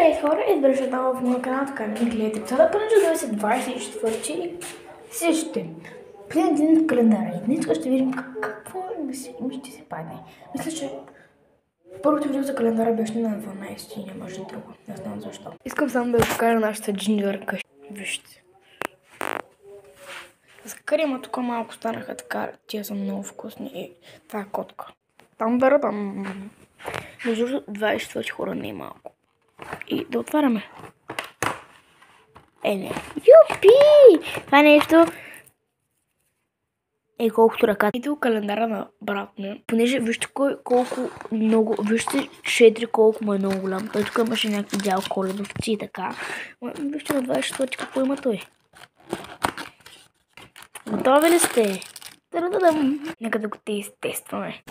Здравейте хора, добре отново в моя канал, така ми гледате епизода. Понеже да 24 сещате. Преди един от календара и днес ще видим какво ще се падне. Мисля, че първото видео за календара беше на 12 и нямаше друго. Не знам защо. Искам само да ви покажа нашата джинджер къща. Вижте. За карима тук малко станаха така, тия са много вкусни и това е котка. Там бера там. Между 24 хора не е малко. И да отваряме. Не. Юпи! Това нещо е колкото ръката. Идва календара на брат ми. Понеже вижте колко много, вижте 4 колко му е много голям. Той тук имаше някакви дял коледовци и така. Вижте на 24 какво има той. Готови ли сте? Нека да го тестваме.